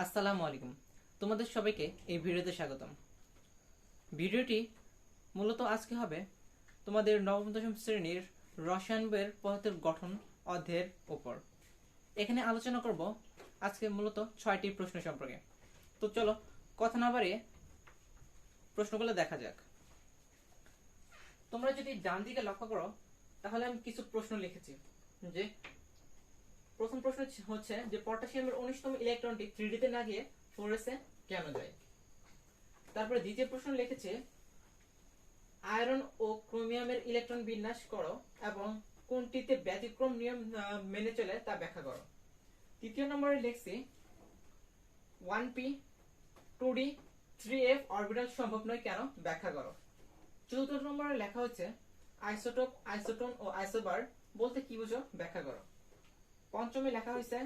আসসালামু আলাইকুম। তোমাদের সবাইকে এই ভিডিওতে স্বাগতম। ভিডিওটি মূলত আজকে হবে তোমাদের নবম দশম শ্রেণীর রসায়ন বইয়ের পদার্থের গঠন অধ্যায়ের উপর। এখানে আলোচনা করব আজকে মূলত 6টি প্রশ্ন সম্পর্কে। তো চলো কথা না বাড়িয়ে প্রশ্নগুলো দেখা যাক। তোমরা যদি ডান দিকে লক্ষ্য করো তাহলে আমি কিছু প্রশ্ন লিখেছি। যে প্রথম প্রশ্ন হচ্ছে যে পটাশিয়ামের 19তম ইলেকট্রনটি 3D তে না গিয়ে 4s এ কেন যায়। তারপরে দ্বিতীয় প্রশ্ন লিখেছে আয়রন ও ক্রোমিয়ামের ইলেকট্রন বিন্যাস করো এবং কোনটিতে ব্যতিক্রম নিয়ম মেনে চলে তা ব্যাখ্যা করো। তৃতীয় নম্বরে লিখছি 1p 2d 3f অরবিটাল সম্ভব নয় কেন ব্যাখ্যা করো। চতুর্থ নম্বরে লেখা হচ্ছে আইসোটোপ আইসোটোন ও আইসোবার বলতে কি বুঝো ব্যাখ্যা করো। পঞ্চমে লেখা হয়েছে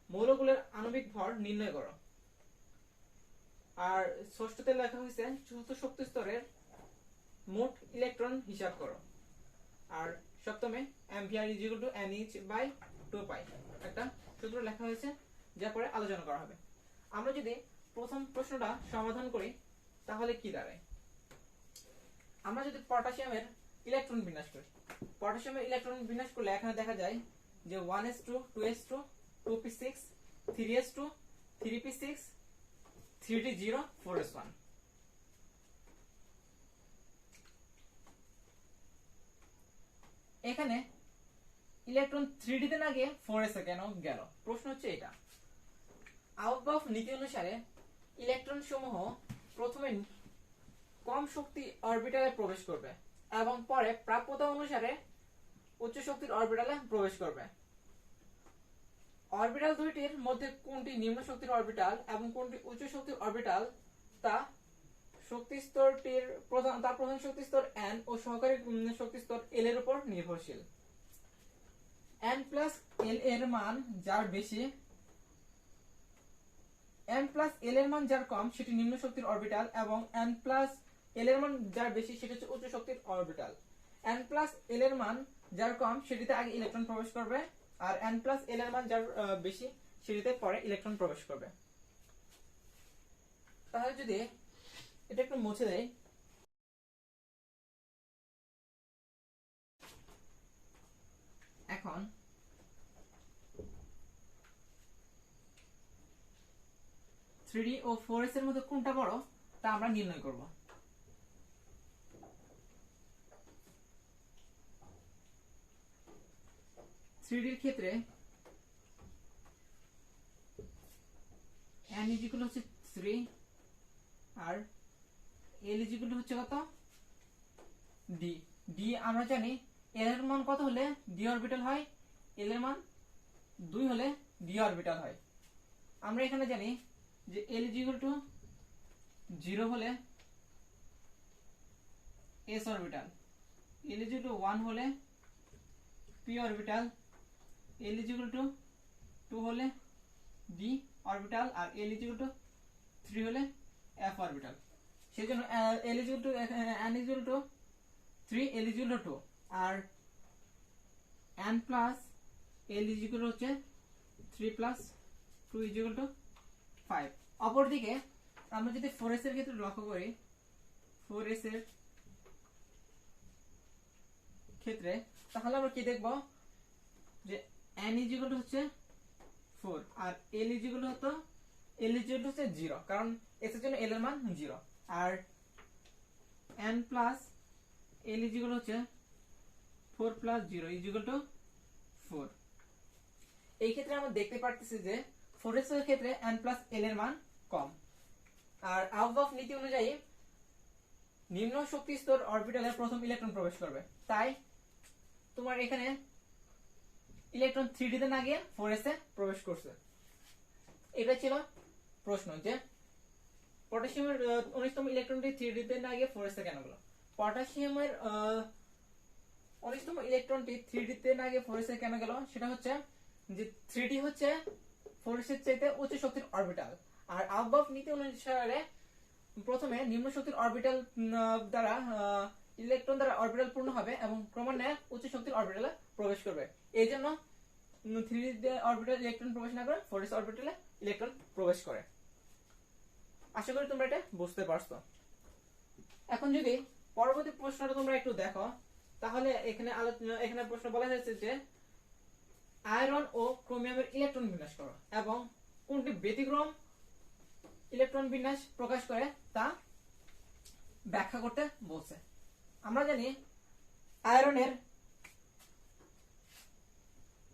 মৌলগুলোর আণবিক ভর নির্ণয় করো। আর ষষ্ঠতে লেখা হয়েছে চতুর্থ শক্তি স্তরের মোট ইলেকট্রন হিসাব করো। আর সপ্তমে ampere is equal to NH/2π একটা সূত্র লেখা হয়েছে যা পরে আলোচনা করা হবে। আমরা যদি প্রথম প্রশ্নটা সমাধান করি তাহলে কি দাঁড়ায়। আমরা যদি পটাশিয়ামের ইলেকট্রন বিন্যাস করি, পটাশিয়ামের ইলেকট্রন বিন্যাস করলে এখানে দেখা যায় যে 1s2 2s2 2p6 3s2 3p6 3d0 4s1। এখানে ইলেকট্রন 3d তে না গিয়ে 4s এ কেন গেল, প্রশ্ন হচ্ছে এটা। আউটবাফ নীতি অনুসারে ইলেকট্রন সমূহ প্রথমে কম শক্তি অরবিটালে প্রবেশ করবে এবং পরে প্রাপ্যতা অনুসারে উচ্চ শক্তির অরবিটালে প্রবেশ করবে। অরবিটাল দুইটির মধ্যে কোনটি নিম্ন শক্তির অরবিটাল এবং কোনটি উচ্চ শক্তির অরবিটাল তা শক্তি স্তরটির প্রধান শক্তি স্তর n ও সহকারী শক্তি স্তর l এর উপর নির্ভরশীল। n প্লাস l এর মান যার বেশি, n প্লাস l এর মান যার কম সেটি নিম্ন শক্তির অরবিটাল এবং n প্লাস l এর মান যার বেশি সেটা হচ্ছে উচ্চ শক্তির অরবিটাল। n প্লাস l এর মান যার কম সেটিতে আগে ইলেকট্রন প্রবেশ করবে আর n প্লাস l এর মান যার বেশি সেটিতে পরে ইলেকট্রন প্রবেশ করবে। তাহলে যদি এটা একটু মুছে দেই, এখন 3d ও 4s এর মধ্যে কোনটা বড় তা আমরা নির্ণয় করব। থ্রিডির ক্ষেত্রে n ইকুয়াল হচ্ছে 3 আর l ইকুয়াল হচ্ছে কত d। d আমরা জানি l এর মান কত হলে d অরবিটাল হয়, l এর মান 2 হলে d অরবিটাল হয়। আমরা এখানে জানি যে l ইকুয়াল টু 0 হলে s orbital, l equal to 1 হলে p orbital, l equal to 2 হলে d অরবিটাল আর l ইকুয়াল টু 3 হলে f অরবিটাল। সেজন্য l equal to n equal to 3 l equal to 2 আর n প্লাস l ইকুয়াল হচ্ছে 3 plus 2 equal to 5। অপরদিকে আমরা যদি 4s এর ক্ষেত্রে লক্ষ্য করি, 4s এর ক্ষেত্রে তাহলে আমরা কি দেখব যে n ইকুয়াল হচ্ছে 4 আর l ইকুয়াল হচ্ছে 0 কারণ s এর জন্য l এর মান 0 আর n প্লাস l ইকুয়াল হচ্ছে 4 প্লাস 0 ইকুয়াল টু 4। এই ক্ষেত্রে আমরা দেখতে পারতেছি যে 4s এর ক্ষেত্রে n প্লাস l এর মান কম। আর আউটবাফ নীতি অনুযায়ী নিম্ন শক্তি স্তর অরবিটালে প্রথম ইলেকট্রন প্রবেশ করবে, তাই তোমার এখানে ইলেকট্রন 3d তে না গিয়ে 4s এ প্রবেশ করছে। এটা ছিল প্রশ্ন যে পটাশিয়ামের 19তম ইলেকট্রনটি 3d তে না গিয়ে 4s এ কেন গেল। পটাশিয়ামের 19তম ইলেকট্রনটি 3d তে না গিয়ে 4s এ কেন গেল সেটা হচ্ছে যে 3d হচ্ছে 4s এর চাইতে উচ্চ শক্তির অরবিটাল আর আউটবাফ নীতি অনুসারে প্রথমে নিম্ন শক্তির অরবিটাল দ্বারা ইলেকট্রন দ্বারা অরবিটাল পূর্ণ হবে এবং ক্রমান্বয়ে উচ্চ শক্তির অরবিটালে প্রবেশ করবে। এইজন্য 3d অরবিটাল ইলেকট্রন প্রবেশ না করে 4s অরবিটালে ইলেকট্রন প্রবেশ করে। আশা করি তোমরা এটা বুঝতে পারছো। এখন যদি পরবর্তী প্রশ্নটা তোমরা একটু দেখো, তাহলে এখানে প্রশ্ন বলা হয়েছে যে আয়রন ও ক্রোমিয়ামের ইলেকট্রন বিন্যাস করো এবং কোনটি ব্যতিক্রম ইলেকট্রন বিন্যাস প্রকাশ করে তা ব্যাখ্যা করতে বলছে। আমরা জানি আয়রনের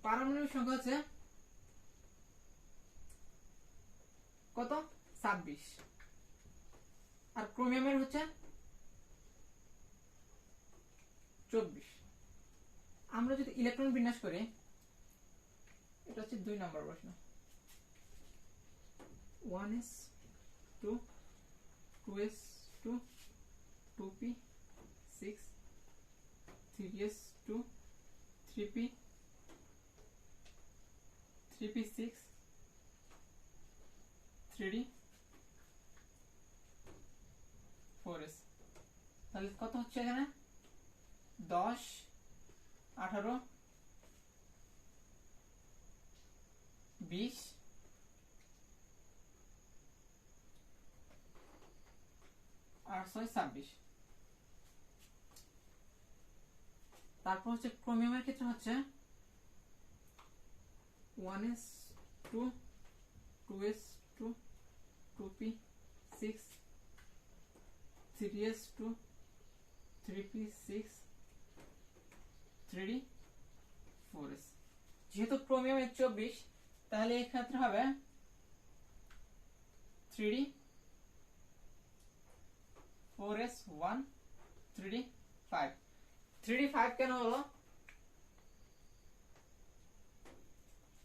পারমাণবিক সংখ্যা হচ্ছে কত? 26। আর ক্রোমিয়ামের হচ্ছে 24। আমরা যদি ইলেকট্রন বিন্যাস করি, এটা হচ্ছে 2 নম্বর প্রশ্ন। 1s2 2s2 2p6 3s2 3p 3p6 3d 4s। তাহলে কত হচ্ছে এখানে? 10 18 20 আর 6 26। তারপর হচ্ছে ক্রোমিয়ামের ক্ষেত্রে হচ্ছে 1s2 2s2 2p6 3s2 3p6 3d 4s। যেহেতু ক্রোমিয়ামের 24, তাহলে এই ক্ষেত্রে হবে 3d 4s 1 3d 5। 3d 5 কেন হলো?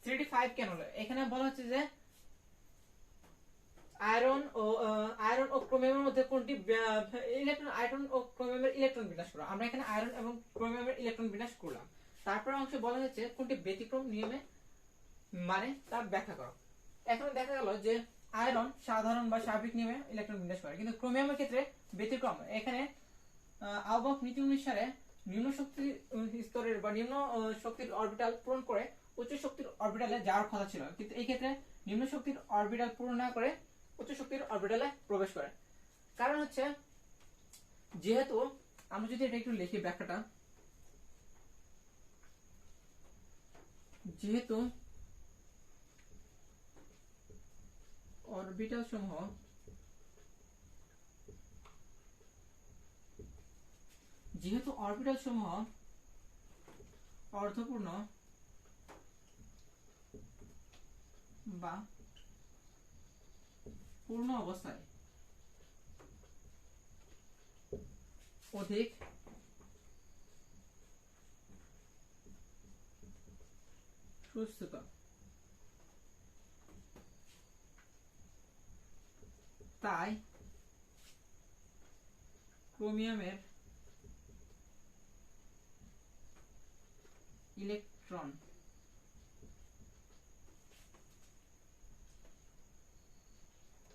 3d 5 কেন হলো? এখানে বলা হচ্ছে যে আয়রন ও ক্রোমিয়ামের মধ্যে কোনটি আয়রন ও ক্রোমিয়ামের ইলেকট্রন বিন্যাস করো। আমরা এখানে আয়রন এবং ক্রোমিয়ামের ইলেকট্রন বিন্যাস করলাম। তারপর অংশে বলা হয়েছে কোনটি ব্যতিক্রম নিয়মে মানে তা ব্যাখ্যা করো। এখন দেখা গেল যে আয়রন সাধারণ বা স্বাভাবিক নিয়মে ইলেকট্রন বিন্যাস করে, কিন্তু ক্রোমিয়ামের ক্ষেত্রে ব্যতিক্রম। এখানে আউবক নীতি অনুসারে নিম্ন শক্তির স্তরের বা নিম্ন শক্তির অরবিটাল পূরণ করে উচ্চ শক্তির অরবিটালে যাওয়ার কথা ছিল, কিন্তু এই ক্ষেত্রে নিম্ন শক্তির অরবিটাল পূরণ না করে উচ্চ শক্তির অরবিটালে প্রবেশ করে। কারণ হচ্ছে যেহেতু আমরা যদি এটা একটু লিখি ব্যাখ্যাটা, যেহেতু অরবিটাল সমূহ অর্ধপূর্ণ বা পূর্ণ অবস্থায় অধিক সুস্থিত, তাই ক্রোমিয়ামের ইলেকট্রন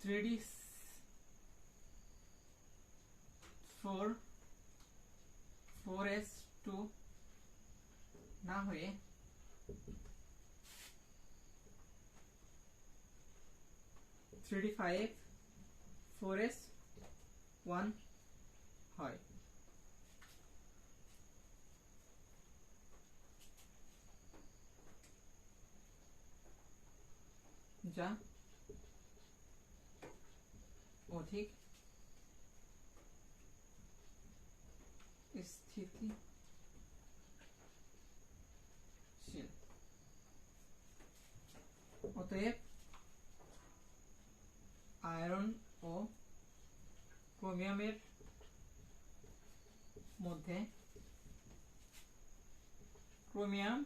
থ্রিডি 4s2 না হয়ে 3d 5 4s1 হয়। যা অধিক স্থিতিশীল। অতএব আয়রন ও ক্রোমিয়ামের মধ্যে ক্রোমিয়াম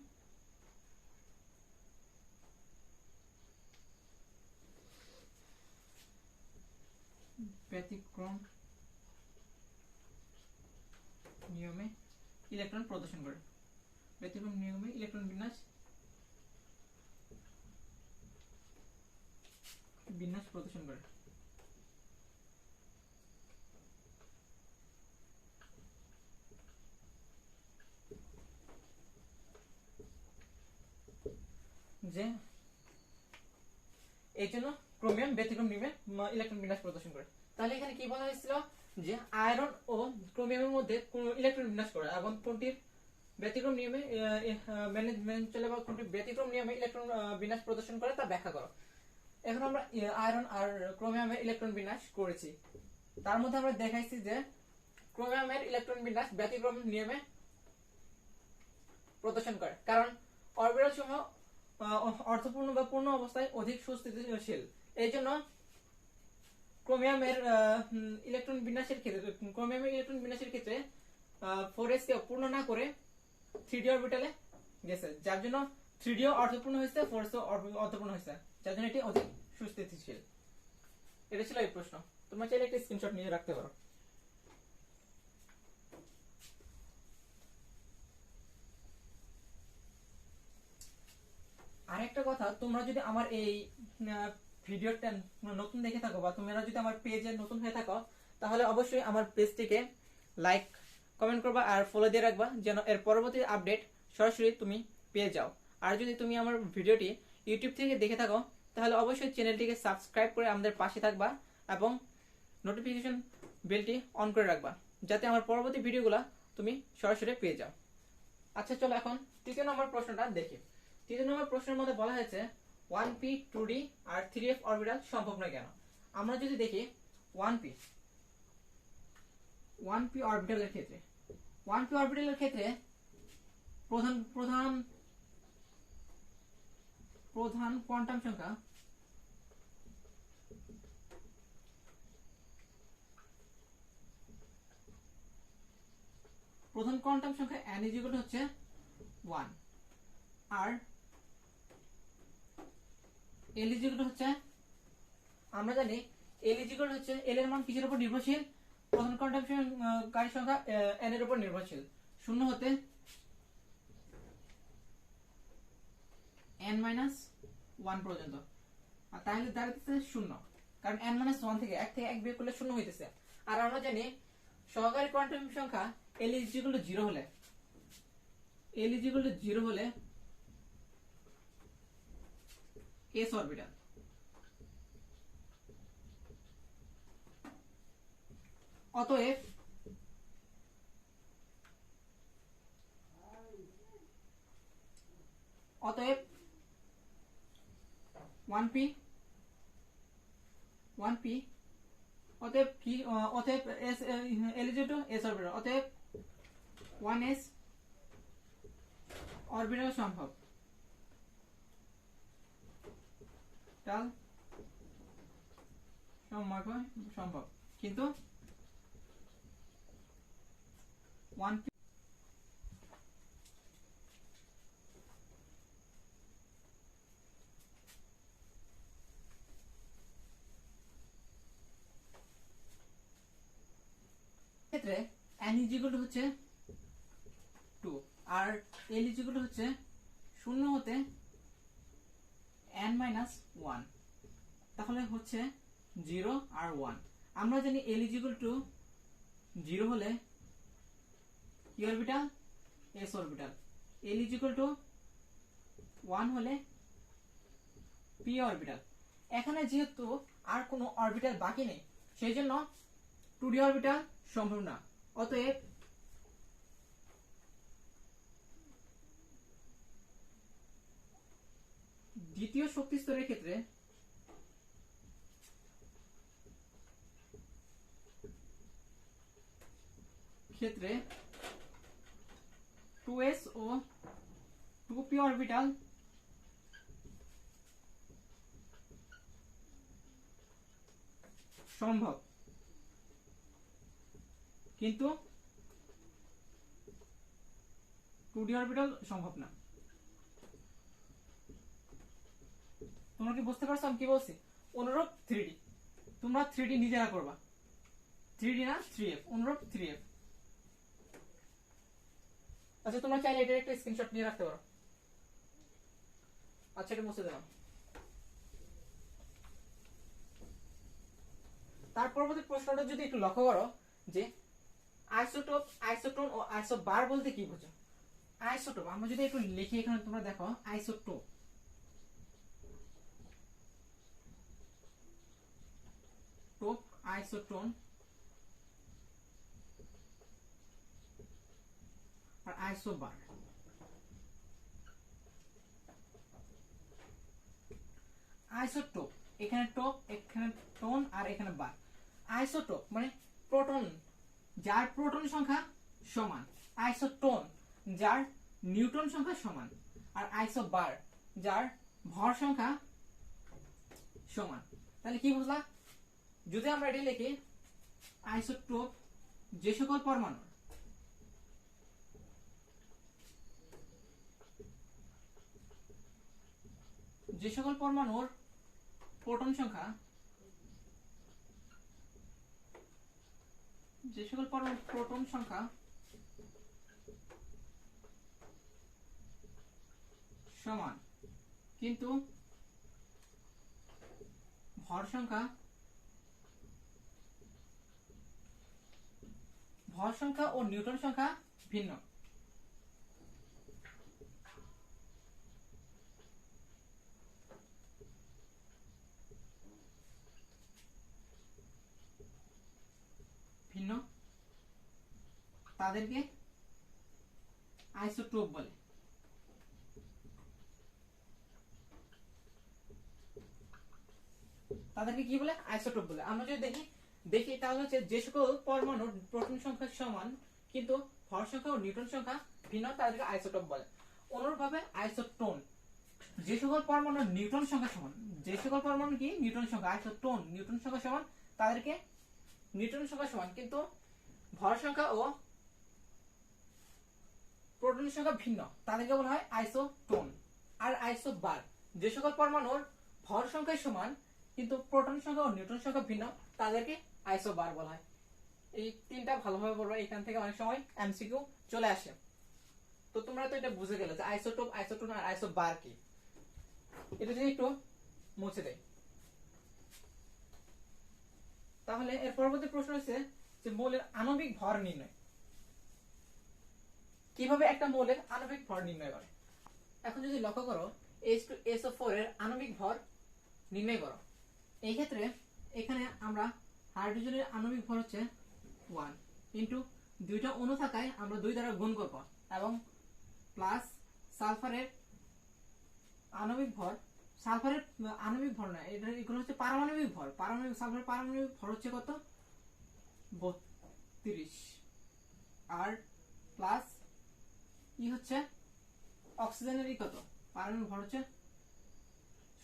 ব্যতিক্রম নিয়মে ইলেকট্রন প্রদর্শন করে। ব্যতিক্রম নিয়মে ইলেকট্রন বিন্যাস প্রদর্শন করে। যে এই জন্য ক্রোমিয়াম ব্যতিক্রম নিয়মে ইলেকট্রন বিন্যাস প্রদর্শন করে। তাহলে এখানে কি বলা হয়েছিল যে আয়রন ও ক্রোমিয়ামের মধ্যে ইলেকট্রন বিন্যাস করে এবং কোনটির ব্যতিক্রম নিয়মে ম্যানেজমেন্ট চলে বা কোনটি ব্যতিক্রম নিয়মে ইলেকট্রন বিন্যাস প্রদর্শন করে তা ব্যাখ্যা করো। এখন আমরা আয়রন আর ক্রোমিয়ামের ইলেকট্রন বিন্যাস করেছি। তার মধ্যে আমরা দেখাইছি যে ক্রোমিয়ামের ইলেকট্রন বিন্যাস ব্যতিক্রম নিয়মে প্রদর্শন করে, কারণ অরবিটাল সমূহ অর্থপূর্ণ বা পূর্ণ অবস্থায় অধিক সুস্থিতিশীল। এই জন্য ক্রোমিয়ামের ইলেকট্রন বিন্যাসের ক্ষেত্রে 4s কে পূর্ণ না করে 3d অরবিটালে গেছে, যার জন্য 3d অর্থপূর্ণ হয়েছে, 4s অর্থপূর্ণ হয়েছে, যার জন্য এটি অধিক সুস্থিতিশীল। এটা ছিল এই প্রশ্ন। তোমরা চাইলে একটা স্ক্রিনশট নিয়ে রাখতে পারো। আরেকটা কথা, তোমরা যদি আমার এই ভিডিওটা নতুন দেখে থাকো বা তোমরা যদি আমার পেজে নতুন হয়ে থাকো, তাহলে অবশ্যই আমার পেজটিকে লাইক কমেন্ট করবা আর ফলো দিয়ে রাখবা, যেন এর পরবর্তী আপডেট সরাসরি তুমি পেয়ে যাও। আর যদি তুমি আমার ভিডিওটি ইউটিউব থেকে দেখে থাকো, তাহলে অবশ্যই চ্যানেলটিকে সাবস্ক্রাইব করে আমাদের পাশে থাকবা এবং নোটিফিকেশন বেলটি অন করে রাখবা, যাতে আমার পরবর্তী ভিডিওগুলো তুমি সরাসরি পেয়ে যাও। আচ্ছা চলো এখন তৃতীয় নম্বর প্রশ্নটা দেখি। তৃতীয় নম্বর প্রশ্নের মধ্যে বলা হয়েছে 1p 2d আর 3f অরবিটাল সম্ভব নয় কেন। আমরা যদি দেখি 1p অরবিটালের ক্ষেত্রে, 1p অরবিটালের ক্ষেত্রে প্রধান প্রধান প্রধান কোয়ান্টাম সংখ্যা n হচ্ছে 1 আর l হচ্ছে, আমরা জানি l হচ্ছে l এর মান কিসের উপর নির্ভরশীল? প্রধান কোয়ান্টাম সংখ্যা n এর উপর নির্ভরশীল, 0 হতে n-1 পর্যন্ত। আর তাহলে দাঁড়াচ্ছে 0, কারণ n-1 থেকে 1 বিয়োগ করলে 0 হইতেছে। আর আমরা জানি সহকারী কোয়ান্টাম সংখ্যা l 0 হলে s অরবিটাল, অতএব 1p অতএব s l s অরবিটাল, অতএব 1s অরবিটাল সম্ভব। সম্ভব, কিন্তু 1p ক্ষেত্রে n হচ্ছে 2 আর l হচ্ছে 0 হতে n-1, তাহলে হচ্ছে 0 আর 1। আমরা জানি l 0 হলে কি অরবিটাল? s orbital. l 1 হলে p অরবিটাল। এখানে যেহেতু আর কোনো অরবিটাল বাকি নেই, সেই জন্য 2d অরবিটাল সম্ভব না। অতএব দ্বিতীয় শক্তি স্তরের ক্ষেত্রে ক্ষেত্রে 2s ও 2p অরবিটাল সম্ভব, কিন্তু 2d অরবিটাল সম্ভব না। তোমরা কি বুঝতে পারছো আমি কি বলছি? অনুরূপ 3d, তোমরা 3d নিজেরা করবা, 3d না 3f, অনুরূপ 3f। আচ্ছা তোমরা চাইলে এটার একটা স্ক্রিনশট নিয়ে রাখতে পারো। আচ্ছা এটা মুছে দিলাম। তার পরবর্তী প্রশ্নটা যদি একটু লক্ষ্য করো যে আইসোটোপ, আইসোটোন ও আইসোবার বলতে কি বোঝো? আইসোটোপ আমরা যদি একটু লিখি, এখানে তোমরা দেখো আইসোটোপ আইসোটোন আর আইসোবার। আইসোটোপ, এখানে টোপ, এখানে টোন, আর এখানে বার। আইসোটোপ মানে প্রোটন যার প্রোটন সংখ্যা সমান, আইসোটোন যার নিউট্রন সংখ্যা সমান, আর আইসোবার যার ভর সংখ্যা সমান। তাহলে কি বুঝলা? যদি আমরা এটি লিখি আইসোটোপ যে সকল পরমাণু প্রোটন সংখ্যা সমান কিন্তু ভর সংখ্যা ও নিউটন সংখ্যা ভিন্ন। তাদেরকে আইসোটোপ বলে। তাদেরকে কি বলে? আইসোটোপ বলে। আমরা যদি দেখি তাহলে হচ্ছে যে সকল পরমাণুর প্রোটন সংখ্যা সমান কিন্তু ভর সংখ্যা ও নিউটন সংখ্যা ভিন্ন তাদেরকে আইসোটোপ বলে। অনুরূপভাবে আইসোটোন যে সকল পরমাণুর নিউটন সংখ্যা সমান, যে সকল পরমাণু কি নিউটন সংখ্যা, আইসোটোন নিউটন সংখ্যা সমান তাদেরকে নিউটন সংখ্যা সমান কিন্তু ভর সংখ্যা ও প্রোটন সংখ্যা ভিন্ন তাদেরকে বলা হয় আইসোটোন। আর আইসোবার যে সকল পরমাণুর ভর সংখ্যা সমান কিন্তু প্রোটন সংখ্যা ও নিউটন সংখ্যা ভিন্ন তাদেরকে আইসোবার বলা হয়। এই তিনটা ভালোভাবে পড়বা, এখান থেকে অনেক সময় এমসিকিউ চলে আসে। তো তোমরা তো এটা বুঝে গেলে যে আইসোটোপ, আইসোটোন আর আইসোবার কি। এটা যদি একটু মুছে দেয় তাহলে এর পরবর্তী প্রশ্ন হচ্ছে যে মৌলের আণবিক ভর নির্ণয়। কিভাবে একটা মৌলের আণবিক ভর নির্ণয় করে? এখন যদি লক্ষ্য করো H2SO4 এর আণবিক ভর নির্ণয় করো। এই ক্ষেত্রে এখানে আমরা হাইড্রোজেনের আণবিক ভর হচ্ছে 1 ইনটু দুইটা অণু থাকায় আমরা 2 দ্বারা গুণ করব এবং প্লাস সালফারের আণবিক ভর, সালফারের আণবিক ভর না, এগুলো হচ্ছে পারমাণবিক ভর। সালফারের পারমাণবিক ভর হচ্ছে কত? 32 আর প্লাস হচ্ছে অক্সিজেনের কত? পারমাণবিক ভর হচ্ছে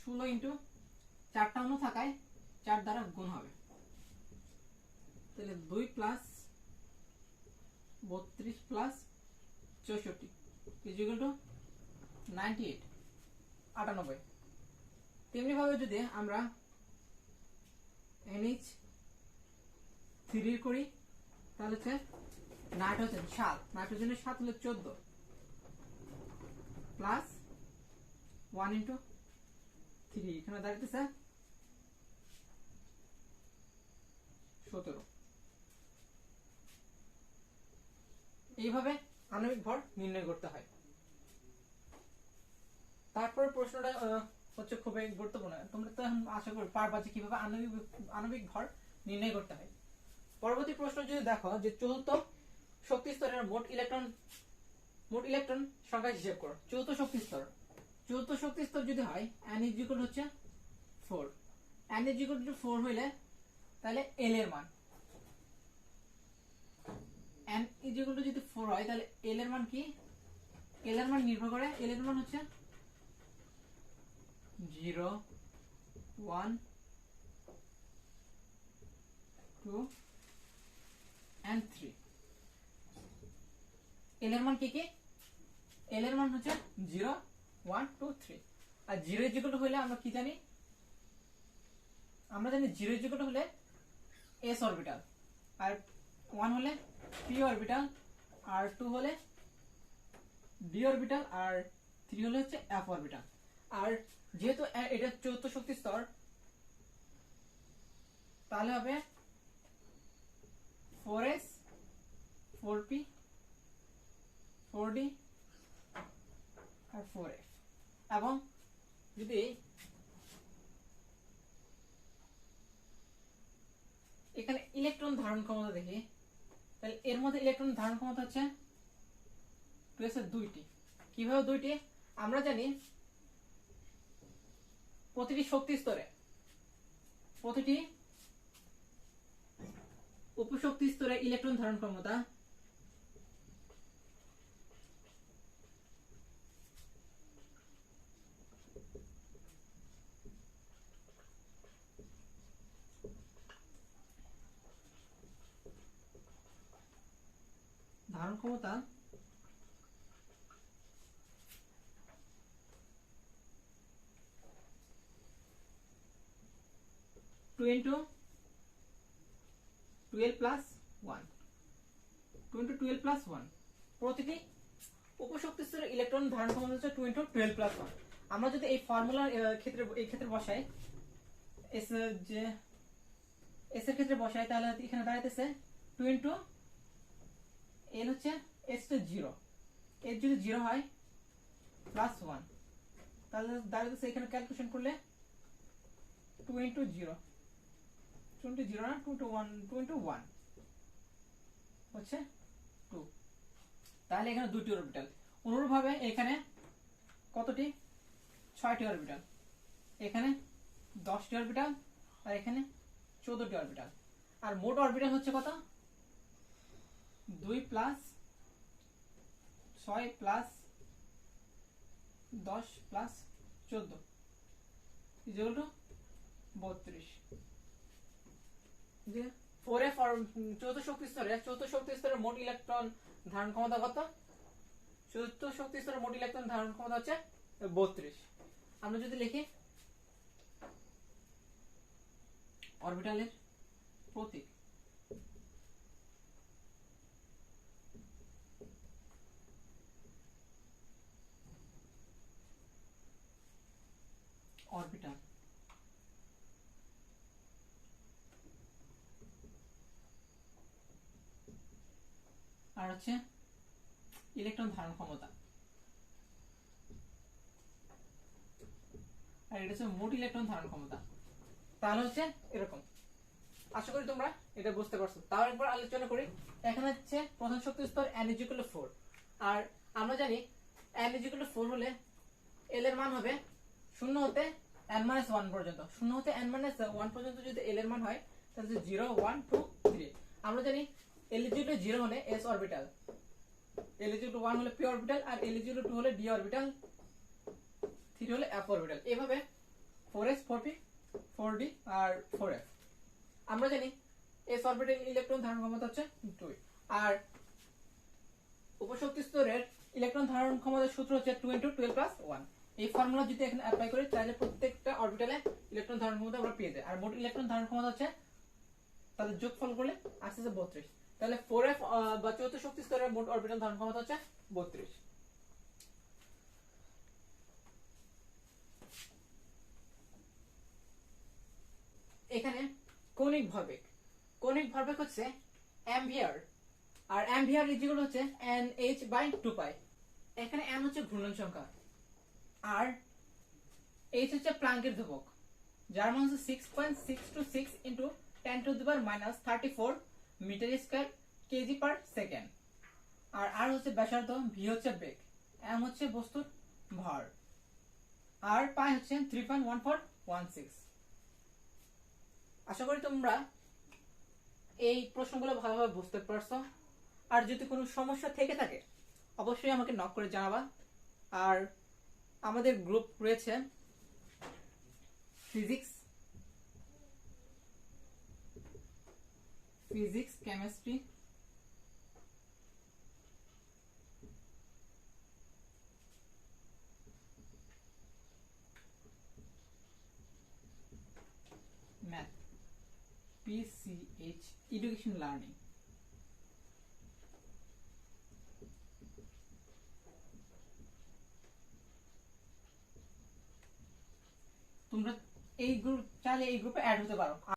16 ইনটু 4টা অণু থাকায় 4 দ্বারা গুণ হবে। তাহলে 2 plus 32 plus 64 is equal to 98 98। তেমনি ভাবে যদি আমরা NH3 করি তাহলে হচ্ছে নাইট্রোজেনের 7 হলো 14 প্লাস 1 ইনটু 3 এখানে দাঁড়াতেছে 17। এইভাবে আণবিক ভর নির্ণয় করতে হয়। তারপর প্রশ্নটা হচ্ছে খুবই গুরুত্বপূর্ণ। তোমরা তো এখন আশা করি পারবা যে কিভাবে আণবিক ভর নির্ণয় করতে হয়। পরবর্তী প্রশ্ন যদি দেখো যে চতুর্থ শক্তি স্তরের মোট ইলেকট্রন সংখ্যা হিসাব করো। চতুর্থ শক্তি স্তর যদি হয় n = হচ্ছে 4, n = 4 হইলে তাহলে l এর মান, n = যদি 4 হয় তাহলে l এর মান কি? l এর মান নির্ভর করে, l এর মান হচ্ছে 0 1 2 and 3। l এর মান কি? l এর মান হচ্ছে 0 1 2 3। আর 0 হইলে আমরা কি জানি? আমরা জানি 0 হলে s অরবিটাল, আর 1 হলে p অরবিটাল, আর 2 হলে d অরবিটাল, আর 3 হলে হচ্ছে f অরবিটাল। আর যেহেতু এটা চতুর্থ শক্তি স্তর তাহলে হবে 4s 4p 4d আর 4f। এবং যদি ইলেকট্রন ধারণ ক্ষমতা দেখি, তাহলে এর মধ্যে ইলেকট্রন ধারণ ক্ষমতা হচ্ছে 2s দুইটি। কিভাবে দুইটি? আমরা জানি প্রতিটি শক্তি স্তরে, প্রতিটি উপশক্তি স্তরে ইলেকট্রন ধারণ ক্ষমতা ধারণ ক্ষমতা 2 into 12 plus 1, 2 into 12 plus 1, প্রতিটি উপশক্তি স্তরে ইলেকট্রন ধারণ ক্ষমতা হচ্ছে 2 into 12 plus 1। আমরা যদি এই ফর্মুলার ক্ষেত্রে বসাই, এস এর ক্ষেত্রে বসাই, তাহলে এখানে দাঁড়াইতেছে 2 into l হচ্ছে s তো 0, এর যদি 0 হয় প্লাস 1, তাহলে দাঁড়াইতেছে এখানে ক্যালকুলেশন করলে 2 into 0, 2 into 0 না 2 into 1, 2 into 1 হচ্ছে 2। তাহলে এখানে দুটি অরবিটাল। অনুরূপভাবে এখানে কতটি? 6টি অরবিটাল, এখানে 10টি অরবিটাল, আর এখানে 14টি অরবিটাল। আর মোট অরবিটাল হচ্ছে কত? 2 plus 6 plus 10 plus 14 equal to 32। যে 4f চতুর্থ শক্তি স্তরে মোট ইলেকট্রন ধারণ ক্ষমতা কত? চতুর্থ শক্তি স্তরে মোট ইলেকট্রন ধারণ ক্ষমতা হচ্ছে 32। আমরা যদি লিখি অরবিটালের প্রতীক, অরবিটাল আর হচ্ছে ইলেকট্রন ধারণ ক্ষমতা, আর এটা হচ্ছে মোট ইলেকট্রন ধারণ ক্ষমতা। তাহলে হচ্ছে এরকম। আশা করি তোমরা এটা বুঝতে পারছো। তাও একবার আলোচনা করি। এখানে হচ্ছে প্রথম শক্তি স্তর n = 4, আর আমরা জানি n = 4 হলে l এর মান হবে 0 হতে n-1 পর্যন্ত। 0 হতে n-1 পর্যন্ত যদি l এর মান হয় তাহলে 0 1 2 3। আমরা জানি l = 0 হলে s অরবিটাল, l = 1 হলে p অরবিটাল, আর l = 2 হলে d অরবিটাল, 3 হলে f অরবিটাল। এভাবে 4s 4p 4d আর 4f। আমরা জানি s অরবিটাল ইলেকট্রন ধারণ ক্ষমতা হচ্ছে 2, আর উপশক্তি স্তরের ইলেকট্রন ধারণ ক্ষমতার সূত্র হচ্ছে 2 into 12 plus 1। এই ফর্মুলা যদি এখানে অ্যাপ্লাই করি তাহলে প্রত্যেকটা অরবিটালে ইলেকট্রন ধারণ ক্ষমতা আমরা পেয়ে যাই। আর মোট ইলেকট্রন ধারণ ক্ষমতা হচ্ছে, তাহলে যোগফল করলে আসছে 32। তাহলে 4f বা চতুর্থ শক্তি স্তরের মোট অরবিটাল ধারণ ক্ষমতা হচ্ছে 32। এখানে কৌণিক ভরবেগ হচ্ছে অ্যাম্পিয়ার, আর অ্যাম্পিয়ার ইকুয়াল হচ্ছে nh/2π। এখানে m হচ্ছে ঘূর্ণন সংখ্যা, আর h হচ্ছে প্লাঙ্কের ধ্রুবক, যার মান হচ্ছে 6.626 into 10⁻³ metre square kg per second. আর r হচ্ছে ব্যাসার্ধ, v হচ্ছে বেগ, m হচ্ছে বস্তুর ভর, আর পাই হচ্ছে 3.1416। আশা করি তোমরা এই প্রশ্নগুলো ভালোভাবে বুঝতে পারছো। আর যদি কোনো সমস্যা থেকে থাকে অবশ্যই আমাকে নক করে জানাবা। আর আমাদের গ্রুপ রয়েছে physics, chemistry, math, PCH education learning. তোমরা এই গ্রুপ চাইলে এই গ্রুপে অ্যাড হতে পারো।